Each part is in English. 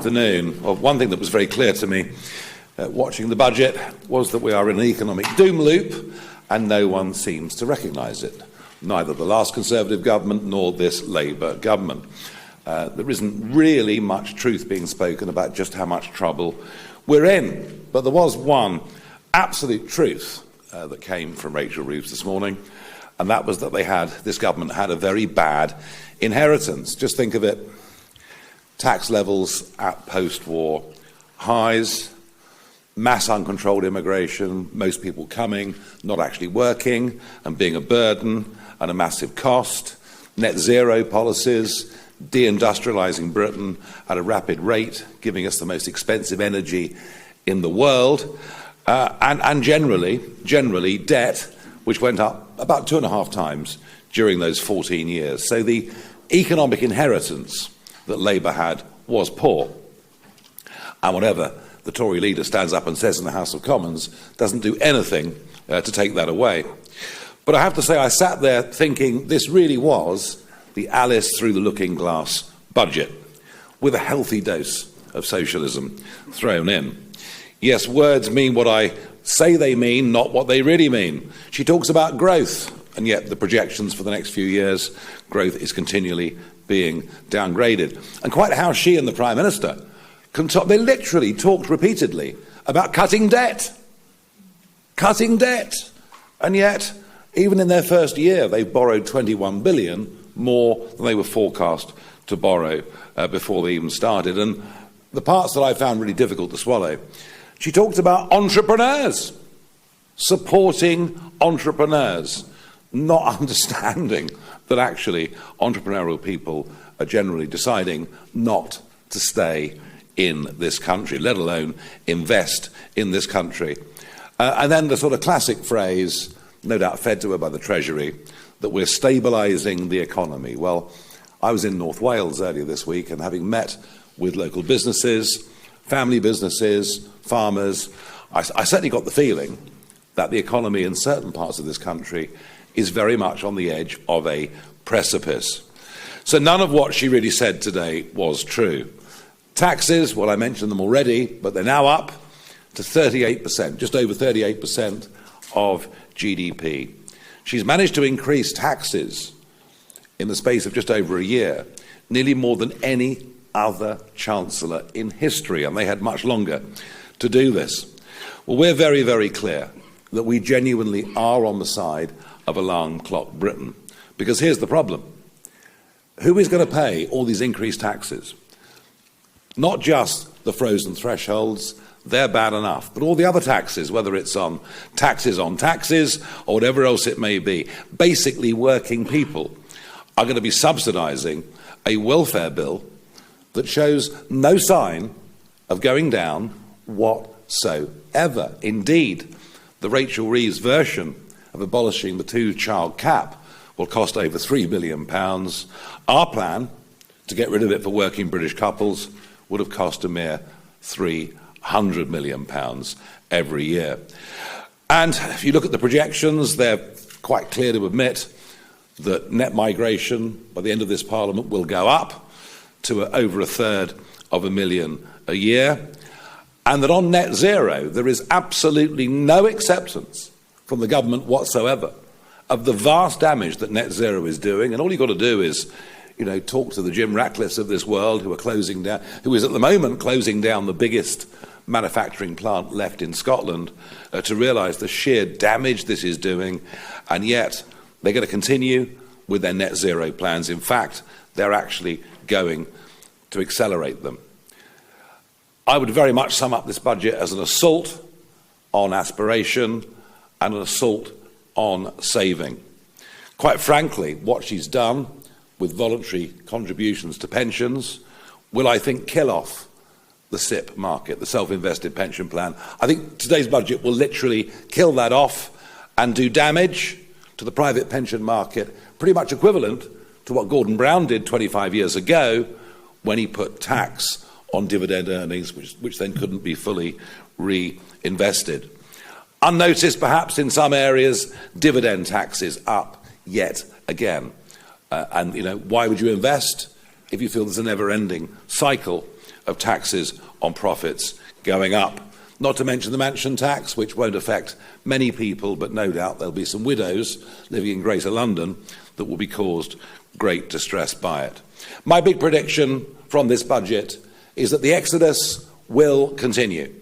afternoon. Well, one thing that was very clear to me watching the budget was that we are in an economic doom loop and no one seems to recognise it. Neither the last Conservative government nor this Labour government. There isn't really much truth being spoken about just how much trouble we're in. But there was one absolute truth that came from Rachel Reeves this morning, and that was that this government had a very bad inheritance. Just think of it. Tax levels at post-war highs, mass uncontrolled immigration, most people coming, not actually working and being a burden and a massive cost, net zero policies, deindustrialising Britain at a rapid rate, giving us the most expensive energy in the world, and generally debt, which went up about 2.5 times during those 14 years. So the economic inheritance that Labour had was poor. And whatever the Tory leader stands up and says in the House of Commons doesn't do anything to take that away. But I have to say, I sat there thinking this really was the Alice through the looking glass budget, with a healthy dose of socialism thrown in. Yes, words mean what I say they mean, not what they really mean. She talks about growth, and yet the projections for the next few years, growth is continually being downgraded. And quite how she and the Prime Minister can talk, they literally talked repeatedly about cutting debt. Cutting debt. And yet, even in their first year, they've borrowed 21 billion more than they were forecast to borrow before they even started. And the parts that I found really difficult to swallow, she talked about entrepreneurs, supporting entrepreneurs, not understanding that actually entrepreneurial people are generally deciding not to stay in this country, let alone invest in this country. And then the sort of classic phrase, no doubt fed to her by the Treasury, that we're stabilising the economy. Well, I was in North Wales earlier this week, and having met with local businesses, family businesses, farmers, I certainly got the feeling that the economy in certain parts of this country is very much on the edge of a precipice. So none of what she really said today was true. Taxes, well, I mentioned them already, but they're now up to 38%, just over 38% of GDP. She's managed to increase taxes in the space of just over a year, nearly more than any other Chancellor in history, and they had much longer to do this. Well, we're very, very clear that we genuinely are on the side of alarm clock Britain. Because here's the problem. Who is going to pay all these increased taxes? Not just the frozen thresholds, they're bad enough, but all the other taxes, whether it's on taxes or whatever else it may be, basically working people are going to be subsidising a welfare bill that shows no sign of going down whatsoever. Indeed, the Rachel Reeves version of abolishing the 2-child cap will cost over £3 billion. Our plan to get rid of it for working British couples would have cost a mere £300 million every year. And if you look at the projections, they're quite clear to admit that net migration by the end of this Parliament will go up to over 1/3 a year, and that on net zero there is absolutely no acceptance from the government whatsoever of the vast damage that net zero is doing. And all you've got to do is, talk to the Jim Ratcliffes of this world who is at the moment closing down the biggest manufacturing plant left in Scotland to realise the sheer damage this is doing, and yet they're going to continue with their net zero plans. In fact, they're actually going to accelerate them. I would very much sum up this budget as an assault on aspiration and an assault on saving. Quite frankly, what she's done with voluntary contributions to pensions will, I think, kill off the SIP market, the self-invested pension plan. I think today's budget will literally kill that off and do damage to the private pension market, pretty much equivalent to what Gordon Brown did 25 years ago when he put tax on dividend earnings, which then couldn't be fully reinvested. Unnoticed, perhaps, in some areas, dividend taxes up yet again. And why would you invest if you feel there's a never-ending cycle of taxes on profits going up. Not to mention the mansion tax, which won't affect many people, but no doubt there'll be some widows living in Greater London that will be caused great distress by it. My big prediction from this budget is that the exodus will continue.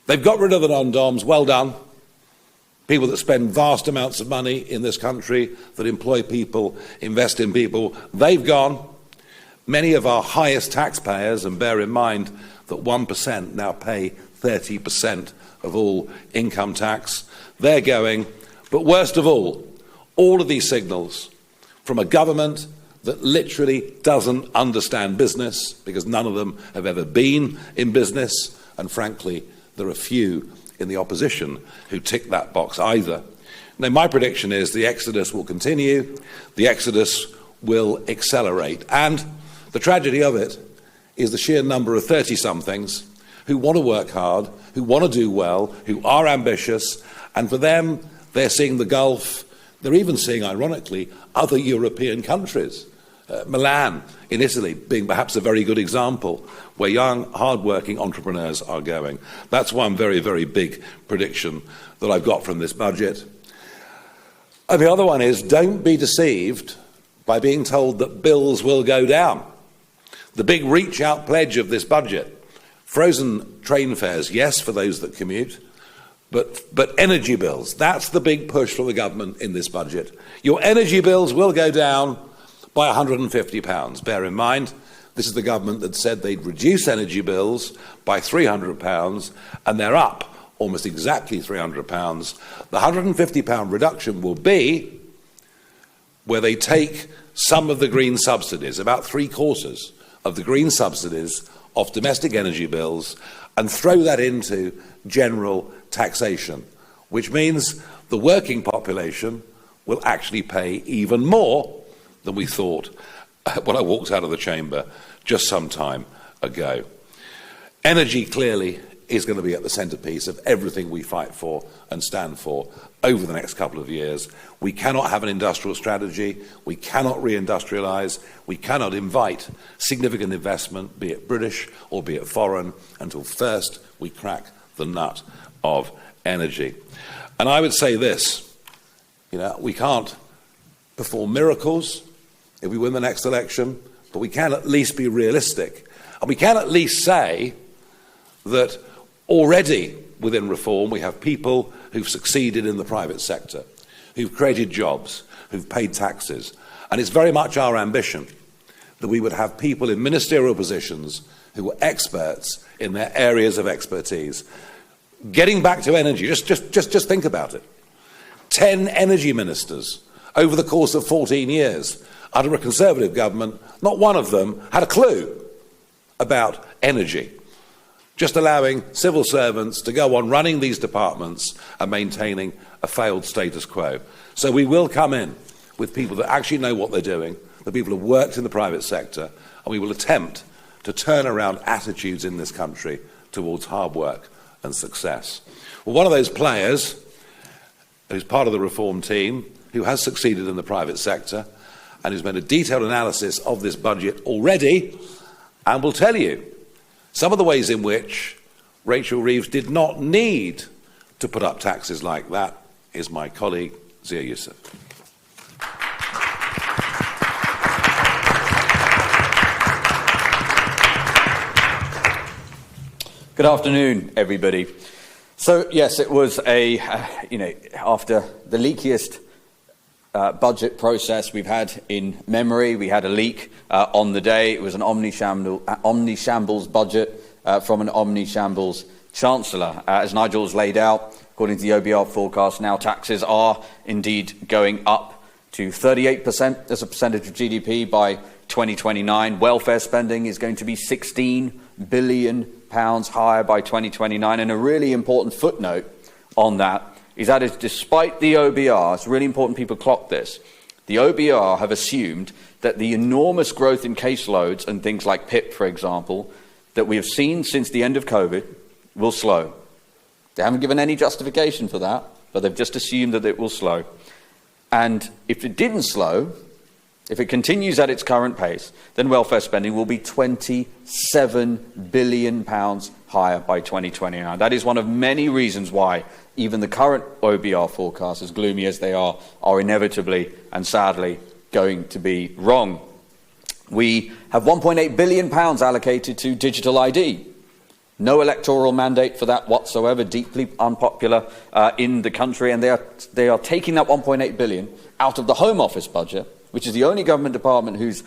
They've got rid of the non-doms, well done. People that spend vast amounts of money in this country, that employ people, invest in people, they've gone. Many of our highest taxpayers, and bear in mind that 1% now pay 30% of all income tax, they're going. But worst of all of these signals from a government that literally doesn't understand business, because none of them have ever been in business, and frankly, there are few in the opposition who tick that box either. Now, my prediction is the exodus will continue, the exodus will accelerate, and the tragedy of it is the sheer number of 30-somethings who want to work hard, who want to do well, who are ambitious, and for them, they're seeing the Gulf. They're even seeing, ironically, other European countries. Milan in Italy being perhaps a very good example where young, hard-working entrepreneurs are going. That's one very, very big prediction that I've got from this budget. And the other one is, don't be deceived by being told that bills will go down. The big reach-out pledge of this budget, frozen train fares, yes, for those that commute, but energy bills, that's the big push from the government in this budget. Your energy bills will go down by £150. Bear in mind, this is the government that said they'd reduce energy bills by £300, and they're up almost exactly £300. The £150 reduction will be where they take some of the green subsidies, about 3/4 of the green subsidies off domestic energy bills, and throw that into general taxation, which means the working population will actually pay even more than we thought when I walked out of the chamber just some time ago. Energy clearly is going to be at the centrepiece of everything we fight for and stand for over the next couple of years. We cannot have an industrial strategy, we cannot reindustrialise, we cannot invite significant investment, be it British or be it foreign, until first we crack the nut of energy. And I would say this, we can't perform miracles if we win the next election, but we can at least be realistic. And we can at least say that already within reform we have people who've succeeded in the private sector, who've created jobs, who've paid taxes. And it's very much our ambition that we would have people in ministerial positions who were experts in their areas of expertise. Getting back to energy, just think about it. 10 energy ministers over the course of 14 years under a Conservative government, not one of them had a clue about energy. Just allowing civil servants to go on running these departments and maintaining a failed status quo. So we will come in with people that actually know what they're doing, the people who have worked in the private sector, and we will attempt to turn around attitudes in this country towards hard work and success. Well, one of those players who's part of the reform team, who has succeeded in the private sector and who's made a detailed analysis of this budget already, and will tell you some of the ways in which Rachel Reeves did not need to put up taxes like that, is my colleague Zia Youssef. Good afternoon, everybody. So, yes, it was after the leakiest budget process we've had in memory. We had a leak on the day. It was an omni-shambles budget from an omni-shambles Chancellor. As Nigel has laid out, according to the OBR forecast, now taxes are indeed going up to 38% as a percentage of GDP by 2029. Welfare spending is going to be £16 billion higher by 2029. And a really important footnote on that is that despite the OBR, it's really important people clock this, the OBR have assumed that the enormous growth in caseloads and things like PIP, for example, that we have seen since the end of COVID will slow. They haven't given any justification for that, but they've just assumed that it will slow. And if it didn't slow, if it continues at its current pace, then welfare spending will be £27 billion higher by 2029. That is one of many reasons why even the current OBR forecasts, as gloomy as they are inevitably and sadly going to be wrong. We have £1.8 billion allocated to digital ID. No electoral mandate for that whatsoever, deeply unpopular in the country, and they are taking that £1.8 billion out of the Home Office budget, which is the only government department whose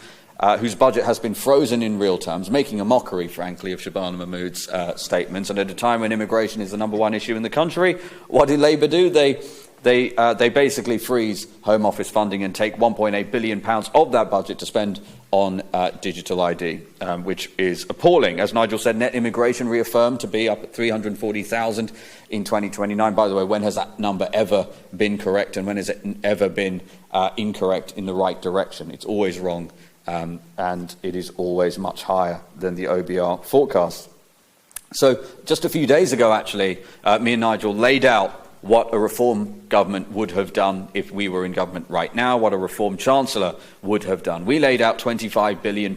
budget has been frozen in real terms, making a mockery, frankly, of Shabana Mahmood's statements. And at a time when immigration is the #1 issue in the country, what did Labour do? They basically freeze Home Office funding and take £1.8 billion of that budget to spend on digital ID, which is appalling. As Nigel said, net immigration reaffirmed to be up at 340,000 in 2029. By the way, when has that number ever been correct, and when has it ever been incorrect in the right direction? It's always wrong, and it is always much higher than the OBR forecast. So just a few days ago, actually, me and Nigel laid out what a reform government would have done if we were in government right now, what a reform Chancellor would have done. We laid out £25 billion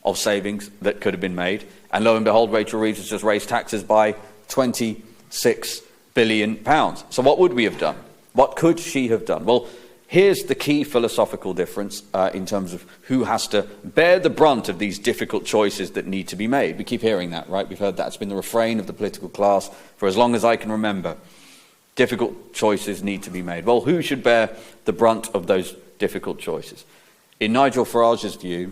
of savings that could have been made, and lo and behold, Rachel Reeves has just raised taxes by £26 billion. So what would we have done? What could she have done? Well, here's the key philosophical difference in terms of who has to bear the brunt of these difficult choices that need to be made. We keep hearing that, right? We've heard that. It's been the refrain of the political class for as long as I can remember. Difficult choices need to be made. Well, who should bear the brunt of those difficult choices? In Nigel Farage's view,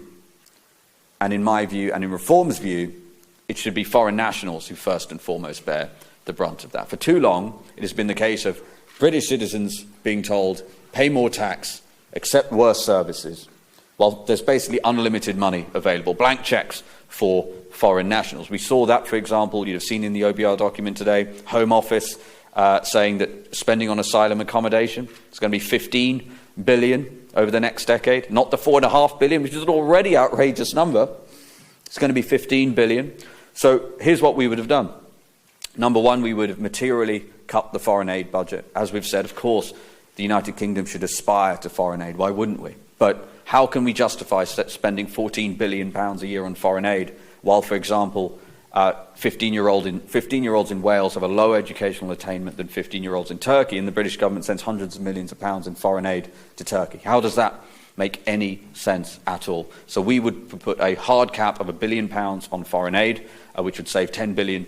and in my view, and in Reform's view, it should be foreign nationals who first and foremost bear the brunt of that. For too long, it has been the case of British citizens being told, pay more tax, accept worse services, while there's basically unlimited money available, blank cheques for foreign nationals. We saw that, for example, you'd have seen in the OBR document today, Home Office saying that spending on asylum accommodation is going to be £15 billion over the next decade, not the £4.5 billion, which is an already outrageous number. It's going to be £15 billion. So here's what we would have done. Number one, we would have materially cut the foreign aid budget. As we've said, of course, the United Kingdom should aspire to foreign aid. Why wouldn't we? But how can we justify spending £14 billion a year on foreign aid, while, for example, 15-year-olds in Wales have a lower educational attainment than 15-year-olds in Turkey, and the British government sends hundreds of millions of pounds in foreign aid to Turkey? How does that make any sense at all? So we would put a hard cap of £1 billion on foreign aid, which would save £10 billion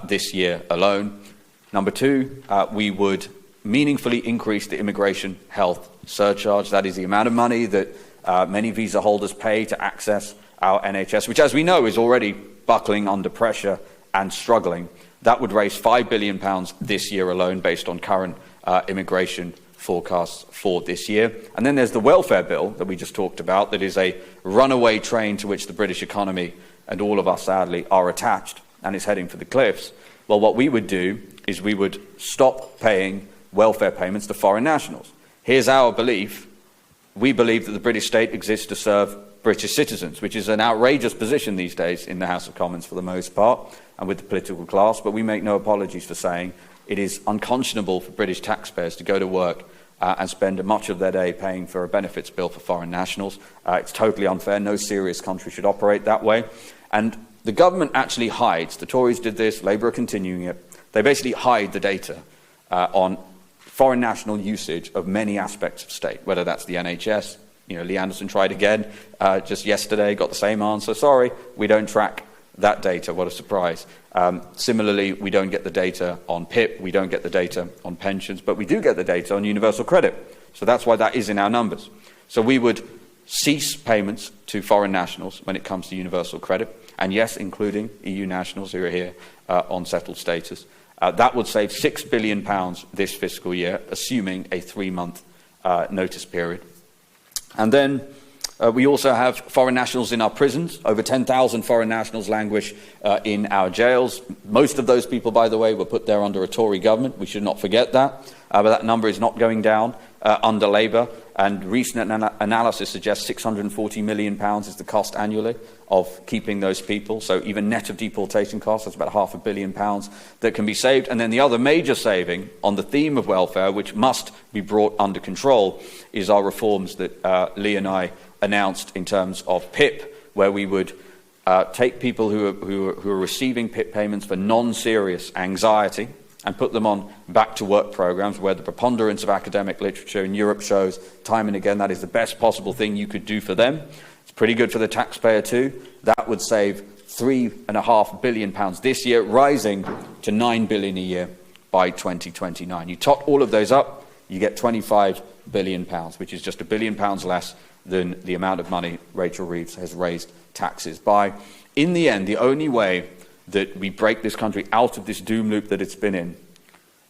this year alone. Number two, we would meaningfully increase the immigration health surcharge. That is the amount of money that many visa holders pay to access our NHS, which, as we know, is already buckling under pressure and struggling. That would raise £5 billion this year alone, based on current immigration forecasts for this year. And then there's the welfare bill that we just talked about, that is a runaway train to which the British economy and all of us, sadly, are attached, and is heading for the cliffs. Well, what we would do is we would stop paying welfare payments to foreign nationals. Here's our belief. We believe that the British state exists to serve British citizens, which is an outrageous position these days in the House of Commons for the most part, and with the political class, but we make no apologies for saying it is unconscionable for British taxpayers to go to work and spend much of their day paying for a benefits bill for foreign nationals. It's totally unfair. No serious country should operate that way. And the government actually hides, the Tories did this, Labour are continuing it, they basically hide the data on foreign national usage of many aspects of state, whether that's the NHS. Lee Anderson tried again just yesterday, got the same answer. Sorry, we don't track that data. What a surprise. Similarly, we don't get the data on PIP, we don't get the data on pensions, but we do get the data on universal credit. So that's why that is in our numbers. So we would cease payments to foreign nationals when it comes to universal credit, and yes, including EU nationals who are here on settled status. That would save £6 billion this fiscal year, assuming a 3-month notice period. And then we also have foreign nationals in our prisons. Over 10,000 foreign nationals languish in our jails. Most of those people, by the way, were put there under a Tory government. We should not forget that. But that number is not going down under Labour. and recent analysis suggests £640 million is the cost annually of keeping those people. So even net of deportation costs, that's about £500 million that can be saved. And then the other major saving on the theme of welfare, which must be brought under control, is our reforms that Lee and I announced in terms of PIP, where we would take people who are receiving PIP payments for non-serious anxiety and put them on back-to-work programs, where the preponderance of academic literature in Europe shows time and again that is the best possible thing you could do for them. It's pretty good for the taxpayer too. That would save £3.5 billion this year, rising to £9 billion a year by 2029. You tot all of those up, you get £25 billion, which is just £1 billion less than the amount of money Rachel Reeves has raised taxes by. In the end, the only way that we break this country out of this doom loop that it's been in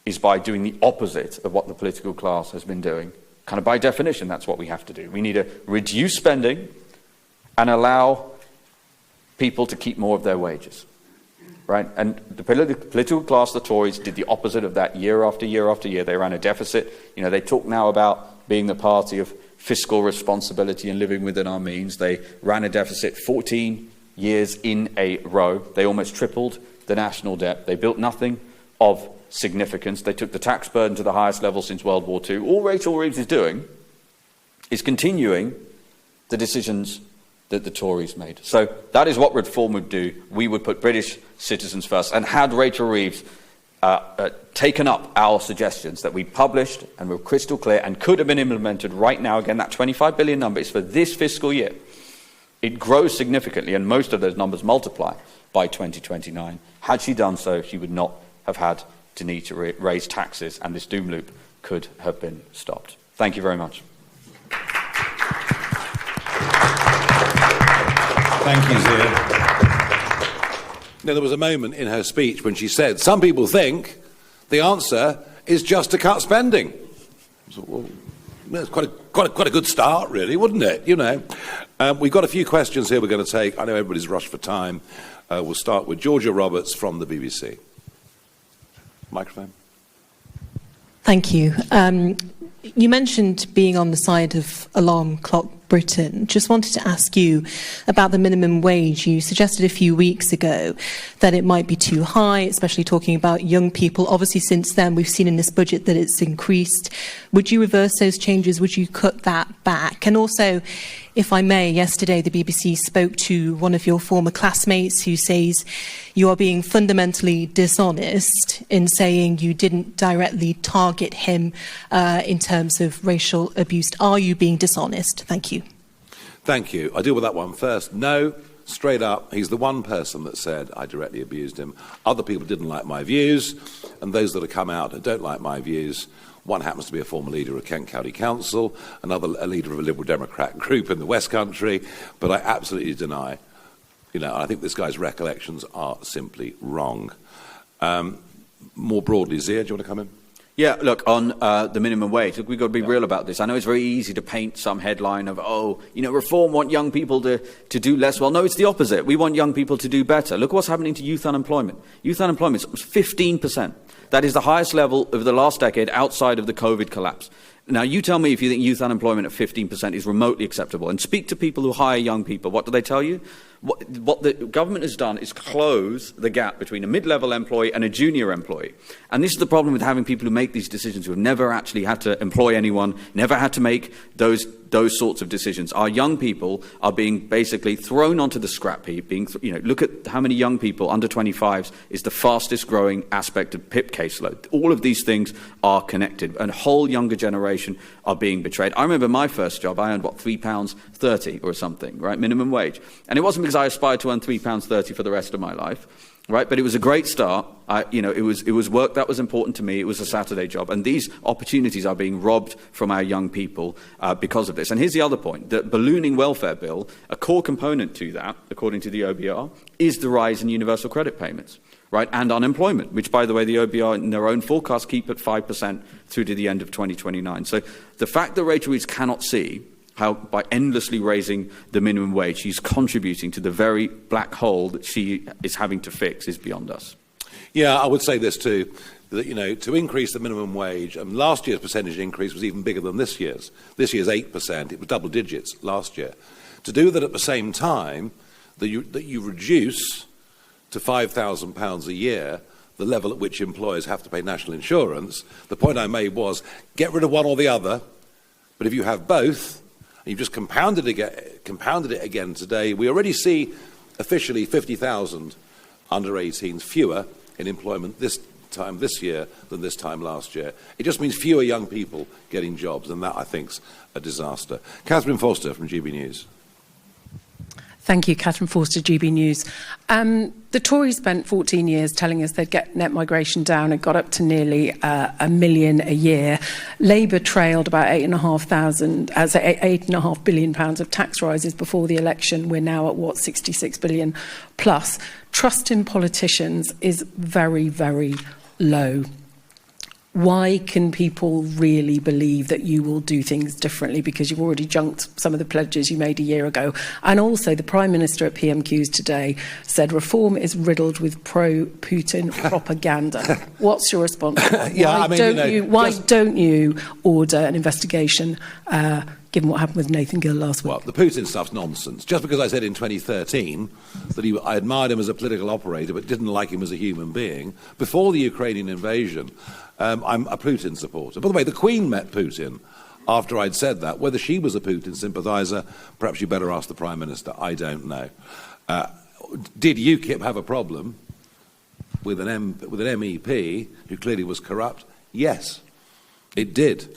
is by doing the opposite of what the political class has been doing. Kind of by definition, that's what we have to do. We need to reduce spending and allow people to keep more of their wages, right? And the political class, the Tories, did the opposite of that year after year after year. They ran a deficit. You know, they talk now about being the party of fiscal responsibility and living within our means. They ran a deficit 14 years in a row. They almost tripled the national debt. They built nothing of significance. They took the tax burden to the highest level since World War II. All Rachel Reeves is doing is continuing the decisions that the Tories made. So that is what reform would do. We would put British citizens first. And had Rachel Reeves taken up our suggestions that we published and were crystal clear and could have been implemented right now, again, that £25 billion number is for this fiscal year. It grows significantly, and most of those numbers multiply by 2029. Had she done so, she would not have had to need to raise taxes, and this doom loop could have been stopped. Thank you very much. Thank you, Zia. Now, there was a moment in her speech when she said, some people think the answer is just to cut spending. So, well, it's quite a good start, really, wouldn't it? You know, we've got a few questions here we're going to take. I know everybody's rushed for time. We'll start with Georgia Roberts from the BBC. Microphone. Thank you. You mentioned being on the side of Alarm Clock Britain. Just wanted to ask you about the minimum wage. You suggested a few weeks ago that it might be too high, especially talking about young people. Obviously, since then, we've seen in this budget that it's increased. Would you reverse those changes? Would you cut that back? And also, if I may, yesterday the BBC spoke to one of your former classmates who says you are being fundamentally dishonest in saying you didn't directly target him in terms of racial abuse. Are you being dishonest? Thank you. Thank you. I'll deal with that one first. No, straight up, he's the one person that said I directly abused him. Other people didn't like my views, and those that have come out and don't like my views, one happens to be a former leader of Kent County Council, another a leader of a Liberal Democrat group in the West Country, but I absolutely deny. You know, I think this guy's recollections are simply wrong. More broadly, Zia, do you want to come in? Yeah, look, on the minimum wage, look, we've got to be real about this. I know it's very easy to paint some headline of, oh, you know, reform want young people to do less. Well, no, it's the opposite. We want young people to do better. Look what's happening to youth unemployment. Youth unemployment is 15%. That is the highest level of the last decade outside of the COVID collapse. Now, you tell me if you think youth unemployment at 15% is remotely acceptable. And speak to people who hire young people. What do they tell you? What the government has done is close the gap between a mid-level employee and a junior employee. And this is the problem with having people who make these decisions who have never actually had to employ anyone, never had to make those sorts of decisions. Our young people are being basically thrown onto the scrap heap. Look at how many young people under 25s is the fastest growing aspect of PIP caseload. All of these things are connected, and a whole younger generation are being betrayed. I remember my first job, I earned, £3.30 or something, right, minimum wage. And it wasn't because I aspired to earn £3.30 for the rest of my life. Right, but it was a great start. It was work that was important to me. It was a Saturday job, and these opportunities are being robbed from our young people because of this. And here's the other point: the ballooning welfare bill, a core component to that, according to the OBR, is the rise in universal credit payments, right, and unemployment, which, by the way, the OBR in their own forecast keep at 5% through to the end of 2029. So the fact that Rachel Reeves cannot see how by endlessly raising the minimum wage she's contributing to the very black hole that she is having to fix is beyond us. Yeah, I would say this too. that, to increase the minimum wage, and last year's percentage increase was even bigger than this year's. This year's 8%. It was double digits last year. To do that at the same time, that you reduce to £5,000 a year the level at which employers have to pay national insurance, the point I made was get rid of one or the other, but if you have both, and you've just compounded it again today, we already see officially 50,000 under 18s fewer in employment this year than this time last year. It just means fewer young people getting jobs, and that, I think, is a disaster. Catherine Foster from GB News. Thank you, Catherine Forster, GB News. The Tories spent 14 years telling us they'd get net migration down. It got up to nearly a million a year. Labour trailed about £8.5 billion of tax rises before the election. We're now at, 66 billion plus. Trust in politicians is very, very low. Why can people really believe that you will do things differently? Because you've already junked some of the pledges you made a year ago. And also, the Prime Minister at PMQs today said reform is riddled with pro-Putin propaganda. What's your response? Why don't you order an investigation, given what happened with Nathan Gill last week? Well, the Putin stuff's nonsense. Just because I said in 2013 that I admired him as a political operator but didn't like him as a human being, before the Ukrainian invasion, I'm a Putin supporter. By the way, the Queen met Putin after I'd said that. Whether she was a Putin sympathiser, perhaps you better ask the Prime Minister. I don't know. Did UKIP have a problem with an MEP who clearly was corrupt? Yes, it did.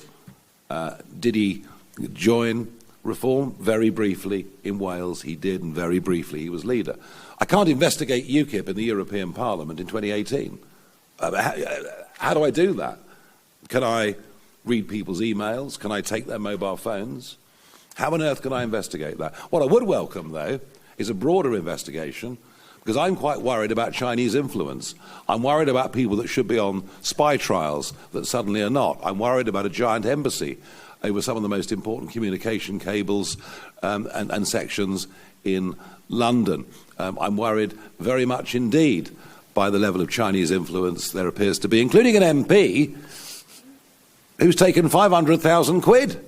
Did he join reform? Very briefly in Wales he did, and very briefly he was leader. I can't investigate UKIP in the European Parliament in 2018. How do I do that? Can I read people's emails? Can I take their mobile phones? How on earth can I investigate that? What I would welcome, though, is a broader investigation, because I'm quite worried about Chinese influence. I'm worried about people that should be on spy trials that suddenly are not. I'm worried about a giant embassy over some of the most important communication cables and sections in London. I'm worried very much indeed by the level of Chinese influence there appears to be, including an MP who's taken 500,000 quid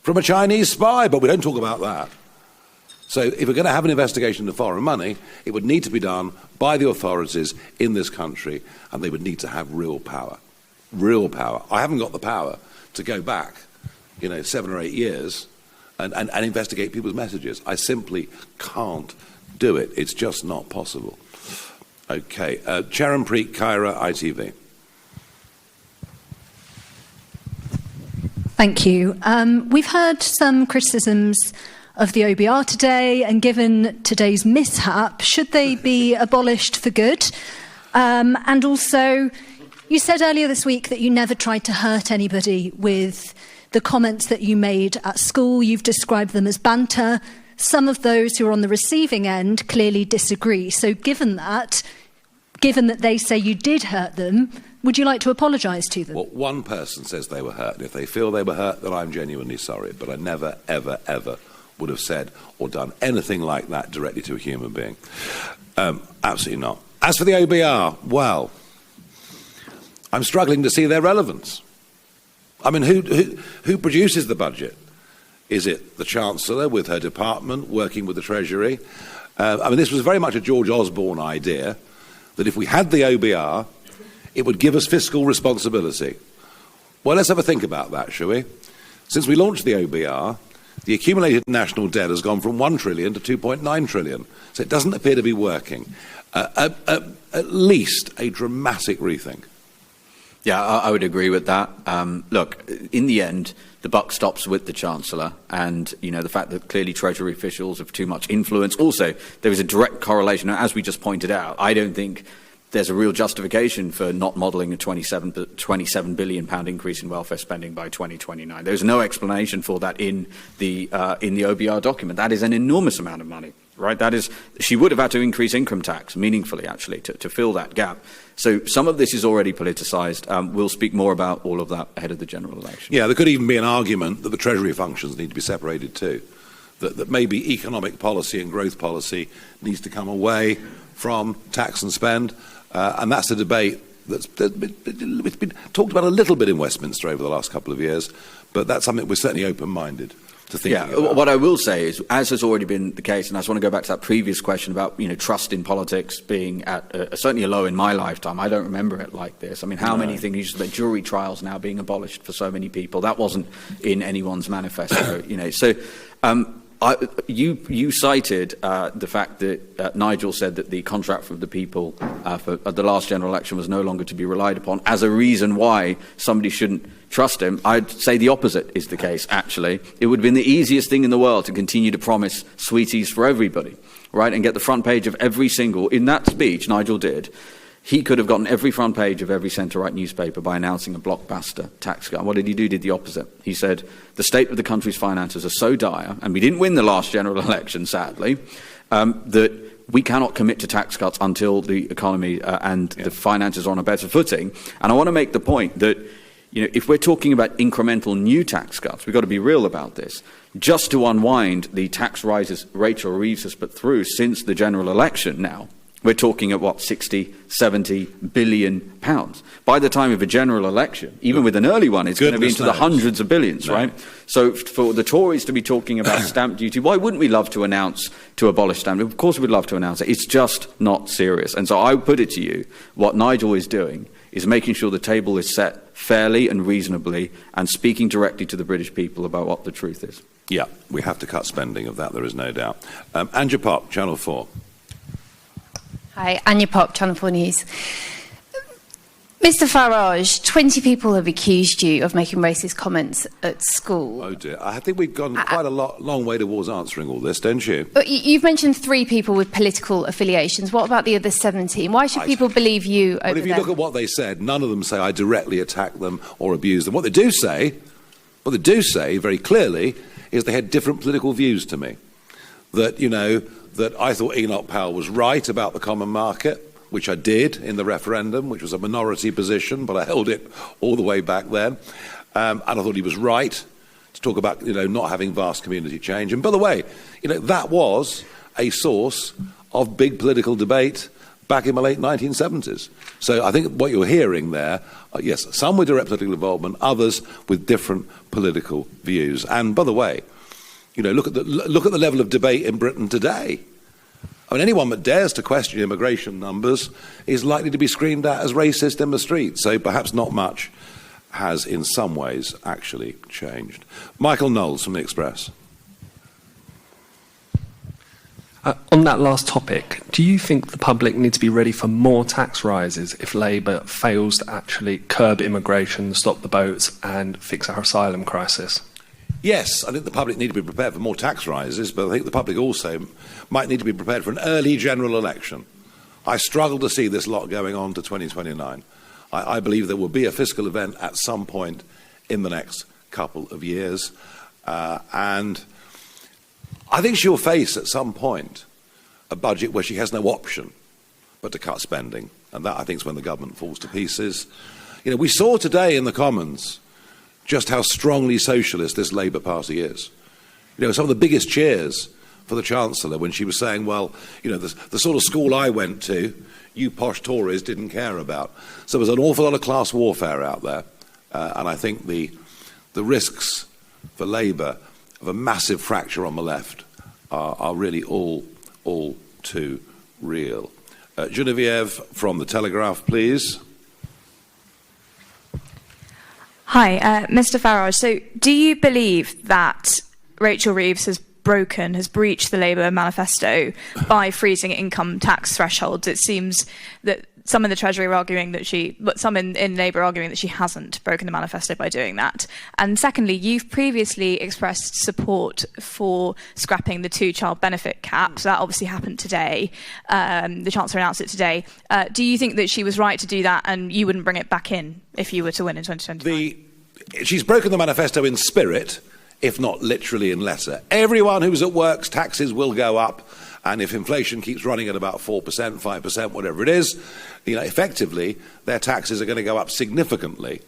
from a Chinese spy, but we don't talk about that. So if we're going to have an investigation into foreign money, it would need to be done by the authorities in this country, and they would need to have real power. Real power. I haven't got the power to go back, 7 or 8 years and investigate people's messages. I simply can't do it. It's just not possible. Okay, Charanpreet Kaira, ITV. Thank you. We've heard some criticisms of the OBR today, and given today's mishap, should they be abolished for good? And also, you said earlier this week that you never tried to hurt anybody with the comments that you made at school. You've described them as banter. Some of those who are on the receiving end clearly disagree. So given that they say you did hurt them, would you like to apologise to them? Well, one person says they were hurt, and if they feel they were hurt, then I'm genuinely sorry. But I never, ever, ever would have said or done anything like that directly to a human being. Absolutely not. As for the OBR, well, I'm struggling to see their relevance. I mean, who produces the budget? Is it the Chancellor with her department working with the Treasury? This was very much a George Osborne idea, that if we had the OBR, it would give us fiscal responsibility. Well, let's have a think about that, shall we? Since we launched the OBR, the accumulated national debt has gone from 1 trillion to 2.9 trillion. So it doesn't appear to be working. At least a dramatic rethink. Yeah, I would agree with that. Look, in the end, the buck stops with the Chancellor, and the fact that clearly Treasury officials have too much influence. Also, there is a direct correlation, as we just pointed out. I don't think there's a real justification for not modelling a £27 billion increase in welfare spending by 2029. There's no explanation for that in the OBR document. That is an enormous amount of money, right? She would have had to increase income tax meaningfully, actually, to fill that gap. So some of this is already politicised. We'll speak more about all of that ahead of the general election. Yeah, there could even be an argument that the Treasury functions need to be separated too. That maybe economic policy and growth policy needs to come away from tax and spend. And that's a debate it's been talked about a little bit in Westminster over the last couple of years, but that's something we're certainly open-minded to thinking about. What I will say is, as has already been the case, and I just want to go back to that previous question about trust in politics being at certainly a low in my lifetime. I don't remember it like this. I mean, how many things used to be jury trials now being abolished for so many people? That wasn't in anyone's manifesto. So. You cited the fact that Nigel said that the contract for the people for the last general election was no longer to be relied upon as a reason why somebody shouldn't trust him. I'd say the opposite is the case, actually. It would have been the easiest thing in the world to continue to promise sweeties for everybody, right, and get the front page of every single... In that speech, Nigel did, he could have gotten every front page of every centre-right newspaper by announcing a blockbuster tax cut. What did he do? He did the opposite. He said, the state of the country's finances are so dire, and we didn't win the last general election, sadly, that we cannot commit to tax cuts until the economy and the finances are on a better footing. And I want to make the point that, if we're talking about incremental new tax cuts, we've got to be real about this. Just to unwind the tax rises Rachel Reeves has put through since the general election now, we're talking at 60, 70 billion pounds. By the time of a general election, even with an early one, it's going to be into the hundreds of billions, right? So for the Tories to be talking about stamp duty, why wouldn't we love to announce to abolish stamp duty? Of course we'd love to announce it. It's just not serious. And so I put it to you, what Nigel is doing is making sure the table is set fairly and reasonably and speaking directly to the British people about what the truth is. Yeah, we have to cut spending, of that there is no doubt. Anja Pop, Channel 4. Hi, Anya Pop, Channel 4 News. Mr Farage, 20 people have accused you of making racist comments at school. Oh dear, I think we've gone quite a long way towards answering all this, don't you? But you've mentioned 3 people with political affiliations. What about the other 17? Why should people believe you over Well, if you look at what they said, none of them say I directly attack them or abuse them. What they do say very clearly is they had different political views to me. That, that I thought Enoch Powell was right about the common market, which I did in the referendum, which was a minority position, but I held it all the way back then. And I thought he was right to talk about, not having vast community change. And by the way, that was a source of big political debate back in the late 1970s. So I think what you're hearing there, yes, some with direct political involvement, others with different political views. And by the way, look at the level of debate in Britain today. I mean, anyone that dares to question immigration numbers is likely to be screamed at as racist in the street. So perhaps not much has, in some ways, actually changed. Michael Knowles from The Express. On that last topic, do you think the public need to be ready for more tax rises if Labour fails to actually curb immigration, stop the boats and fix our asylum crisis? Yes, I think the public need to be prepared for more tax rises, but I think the public also might need to be prepared for an early general election. I struggle to see this lot going on to 2029. I believe there will be a fiscal event at some point in the next couple of years, and I think she'll face at some point a budget where she has no option but to cut spending, and that I think is when the government falls to pieces. We saw today in the Commons just how strongly socialist this Labour Party is. Some of the biggest cheers for the Chancellor when she was saying, well, the sort of school I went to, you posh Tories didn't care about. So there's an awful lot of class warfare out there, and I think the risks for Labour of a massive fracture on the left are really all too real. Genevieve from The Telegraph, please. Hi, Mr Farage. So do you believe that Rachel Reeves has breached the Labour manifesto by freezing income tax thresholds? It seems that some in the Treasury are arguing that some in Labour are arguing that she hasn't broken the manifesto by doing that. And secondly, you've previously expressed support for scrapping the 2-child benefit cap. So that obviously happened today. The Chancellor announced it today. Do you think that she was right to do that and you wouldn't bring it back in if you were to win in 2025? She's broken the manifesto in spirit, if not literally in letter. Everyone who's at work's taxes will go up. And if inflation keeps running at about 4%, 5%, whatever it is, effectively, their taxes are going to go up significantly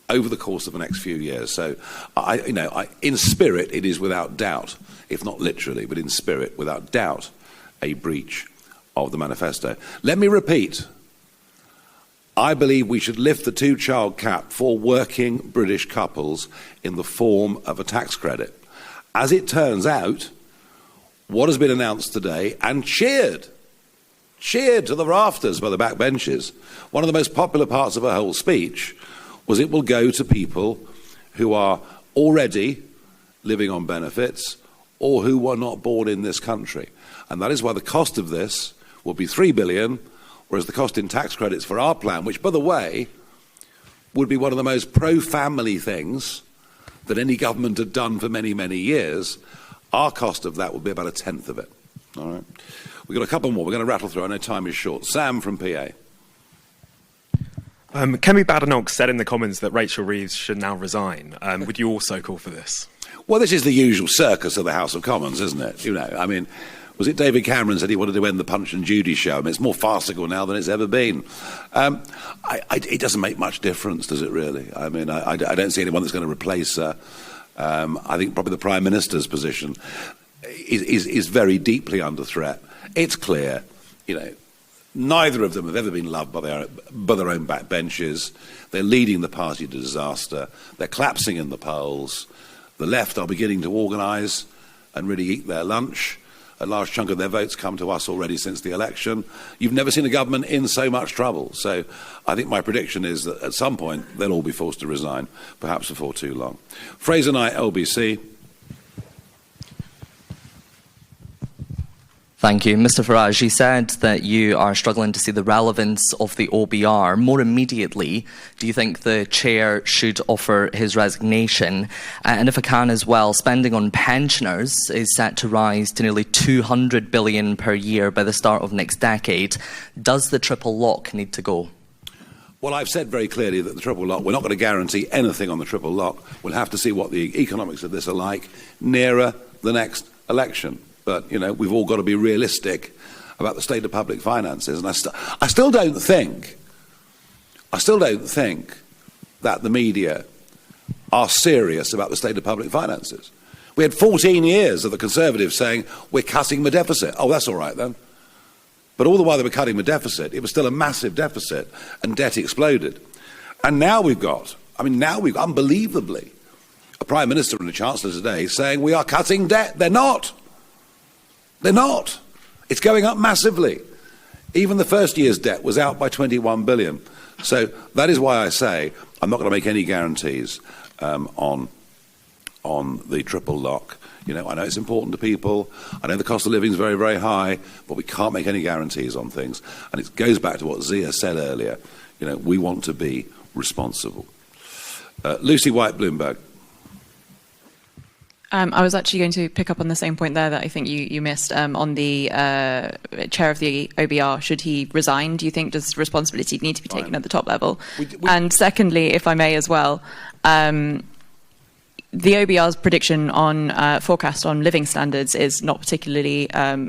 over the course of the next few years. So, in spirit, it is without doubt, if not literally, but in spirit, without doubt, a breach of the manifesto. Let me repeat. I believe we should lift the two-child cap for working British couples in the form of a tax credit. As it turns out, what has been announced today and cheered to the rafters by the backbenches, one of the most popular parts of her whole speech was it will go to people who are already living on benefits or who were not born in this country. And that is why the cost of this will be £3 billion, whereas the cost in tax credits for our plan, which, by the way, would be one of the most pro-family things that any government had done for many, many years, our cost of that would be about a tenth of it. All right. We've got a couple more. We're going to rattle through. I know time is short. Sam from PA. Kemi Badenoch said in the Commons that Rachel Reeves should now resign. Would you also call for this? Well, this is the usual circus of the House of Commons, isn't it? You know, I mean, was it David Cameron said he wanted to end the Punch and Judy show? I mean, it's more farcical now than it's ever been. It doesn't make much difference, does it really? I mean, I don't see anyone that's going to replace her. I think probably the Prime Minister's position is very deeply under threat. It's clear, you know, neither of them have ever been loved by their own backbenches. They're leading the party to disaster. They're collapsing in the polls. The left are beginning to organise and really eat their lunch. A large chunk of their votes come to us already since the election. You've never seen a government in so much trouble. So I think my prediction is that at some point they'll all be forced to resign, perhaps before too long. Fraser Knight, LBC. Thank you. Mr Farage, you said that you are struggling to see the relevance of the OBR. More immediately, do you think the chair should offer his resignation? And if I can as well, spending on pensioners is set to rise to nearly £200 billion per year by the start of next decade. Does the triple lock need to go? Well, I've said very clearly that the triple lock, we're not going to guarantee anything on the triple lock. We'll have to see what the economics of this are like nearer the next election. But, you know, we've all got to be realistic about the state of public finances. And I still don't think that the media are serious about the state of public finances. We had 14 years of the Conservatives saying, we're cutting the deficit. Oh, that's all right then. But all the while they were cutting the deficit, it was still a massive deficit and debt exploded. And now we've got, unbelievably, a Prime Minister and a Chancellor today saying we are cutting debt. They're not. They're not. It's going up massively. Even the first year's debt was out by 21 billion. So that is why I say I'm not going to make any guarantees on the triple lock. You know, I know it's important to people. I know the cost of living is very, very high, but we can't make any guarantees on things. And it goes back to what Zia said earlier. You know, we want to be responsible. Lucy White, Bloomberg. I was actually going to pick up on the same point there that I think you missed on the chair of the OBR. Should he resign? Do you think does responsibility need to be taken at the top level? And secondly, if I may as well, the OBR's prediction on forecast on living standards is not particularly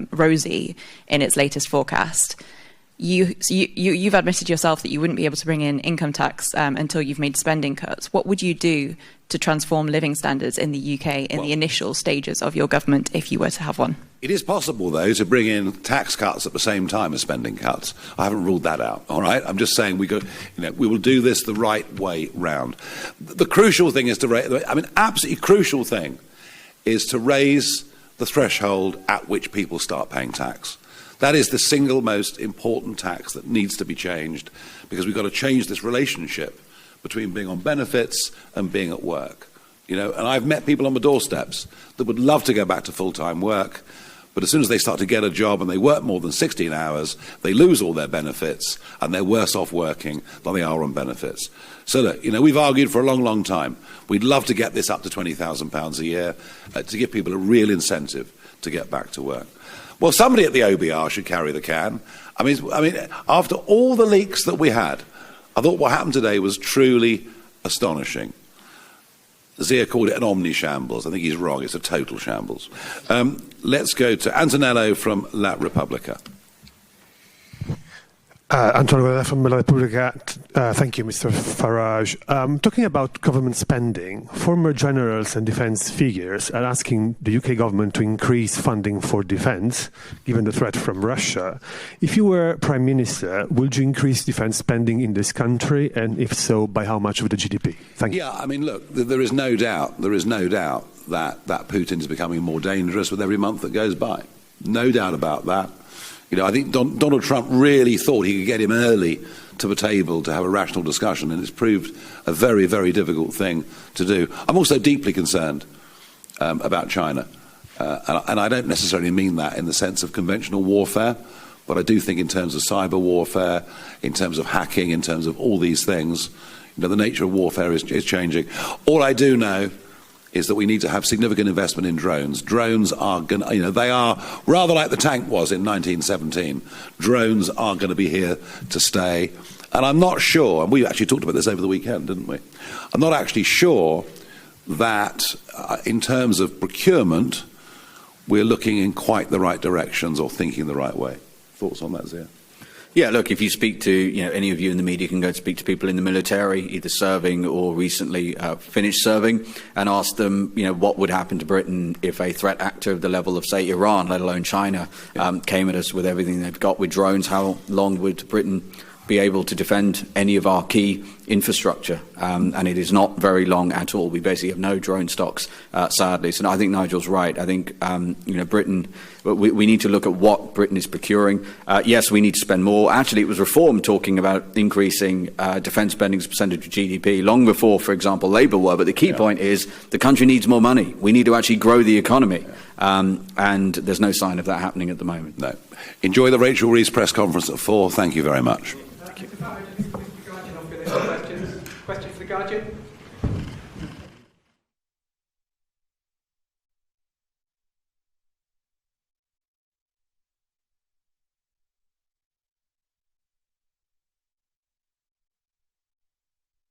rosy in its latest forecast. You've admitted yourself that you wouldn't be able to bring in income tax until you've made spending cuts. What would you do to transform living standards in the UK in the initial stages of your government if you were to have one? It is possible, though, to bring in tax cuts at the same time as spending cuts. I haven't ruled that out, all right? I'm just saying we will do this the right way round. The crucial thing is absolutely crucial thing is to raise the threshold at which people start paying tax. That is the single most important tax that needs to be changed because we've got to change this relationship between being on benefits and being at work. You know, and I've met people on my doorsteps that would love to go back to full-time work, but as soon as they start to get a job and they work more than 16 hours, they lose all their benefits and they're worse off working than they are on benefits. So look, you know, we've argued for a long, long time. We'd love to get this up to £20,000 a year to give people a real incentive to get back to work. Well, somebody at the OBR should carry the can. I mean, after all the leaks that we had, I thought what happened today was truly astonishing. Zia called it an omni-shambles. I think he's wrong. It's a total shambles. Let's go to Antonello from La Repubblica. Antonio from La Repubblica. Thank you, Mr. Farage. Talking about government spending, former generals and defence figures are asking the UK government to increase funding for defence, given the threat from Russia. If you were Prime Minister, would you increase defence spending in this country, and if so, by how much of the GDP? Thank you. Yeah, I mean, look, there is no doubt that Putin is becoming more dangerous with every month that goes by. No doubt about that. You know, I think Donald Trump really thought he could get him early to the table to have a rational discussion, and it's proved a very, very difficult thing to do. I'm also deeply concerned about China, and I don't necessarily mean that in the sense of conventional warfare, but I do think in terms of cyber warfare, in terms of hacking, in terms of all these things, you know, the nature of warfare is changing. All I do know is that we need to have significant investment in drones. Drones are going to, you know, they are, rather like the tank was in 1917, drones are going to be here to stay. And I'm not sure, and we actually talked about this over the weekend, didn't we? I'm not actually sure that in terms of procurement, we're looking in quite the right directions or thinking the right way. Thoughts on that, Zia? Yeah, look, if you speak to, you know, any of you in the media can go and speak to people in the military, either serving or recently finished serving, and ask them, you know, what would happen to Britain if a threat actor of the level of, say, Iran, let alone China, came at us with everything they've got with drones. How long would Britain be able to defend any of our key infrastructure? And it is not very long at all. We basically have no drone stocks, sadly. So I think Nigel's right. I think, you know, Britain, we need to look at what Britain is procuring. Yes, we need to spend more. Actually, it was Reform talking about increasing defence spending as a percentage of GDP long before, for example, Labour were. But the key point is the country needs more money. We need to actually grow the economy. And there's no sign of that happening at the moment. No. Enjoy the Rachel Reeves press conference at 4. Thank you very much. Question for the Guardian.